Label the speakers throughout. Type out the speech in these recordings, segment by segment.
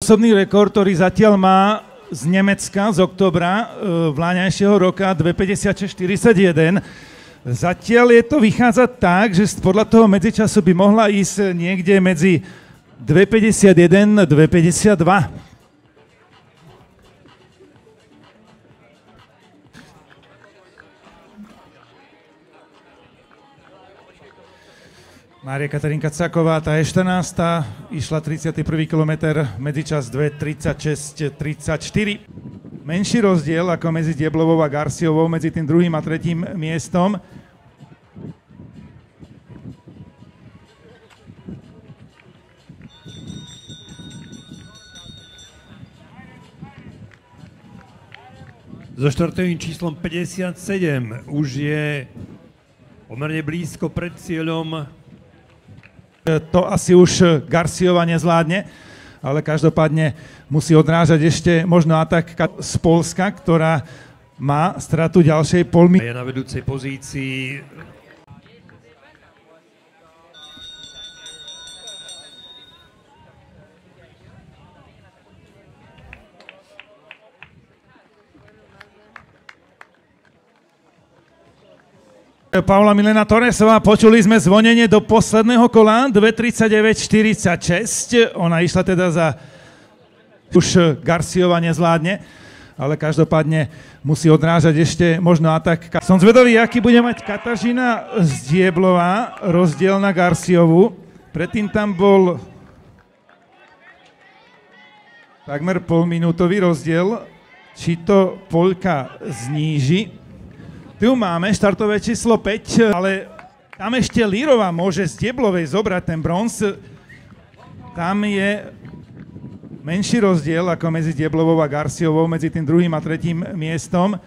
Speaker 1: osobný rekord, ktorý zatiaľ má z Nemecka z oktobra vláňajšieho roka 2:56:41. Zatiaľ je to vychádza tak, že podľa toho medzičasu by mohla ísť niekde medzi 2:51 a 2:52. Mária Katarínka Caková, tá je 14. Išla 31. kilometr, medzičas 2:36:34. Menší rozdiel ako medzi Dieblovou a Garciovou, medzi tým druhým a tretím miestom.
Speaker 2: So štartovým číslom 57 už je pomerne blízko pred cieľom.
Speaker 1: To asi už Garciova nezvládne, ale každopádne musí odrážať ešte možno atak z Polska, ktorá má stratu ďalšej polmy.
Speaker 2: Je na vedúcej pozícii.
Speaker 1: Paula Milena Torresová, počuli sme zvonenie do posledného kola, 2:39:46. Ona išla teda za... Už Garciova nezvládne, ale každopádne musí odrážať ešte možno atak. Som zvedavý, aký bude mať Katarzyna Zdieblová, rozdiel na Garciovu. Predtým tam bol takmer polminútový rozdiel. Či to Poľka zníži? Tu máme štartové číslo 5, ale tam ešte Lírová môže z Dieblovej zobrať ten bronz. Tam je menší rozdiel ako medzi Dieblovou a Garciovou, medzi tým druhým a tretím miestom.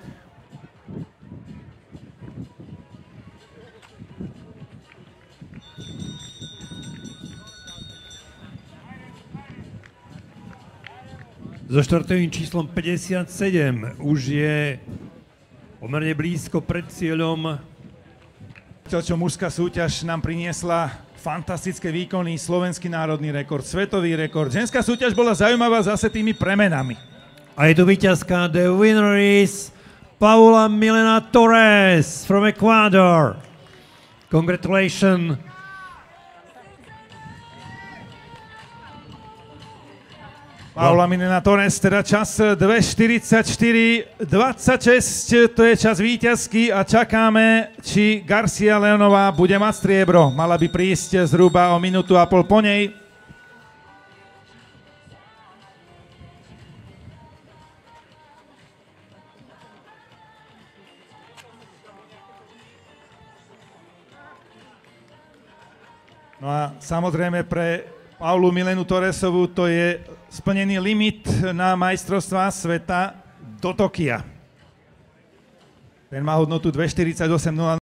Speaker 2: So štartovým číslom 57 už je pomerne blízko pred cieľom.
Speaker 1: Čo mužská súťaž nám priniesla fantastické výkony, slovenský národný rekord, svetový rekord. Ženská súťaž bola zaujímavá zase tými premenami.
Speaker 2: A je to víťazka. The winner is Paula Milena Torres from Ecuador. Congratulations.
Speaker 1: Paula Milena Torres, teda čas 2:44:26, to je čas víťazky a čakáme, či Garcia Leonová bude mať striebro. Mala by prísť zhruba o minútu a pol po nej. No a samozrejme pre Paulu Milenu Torresovú to je splnený limit na majstrovstvá sveta do Tokia. Ten má hodnotu 2:48:00.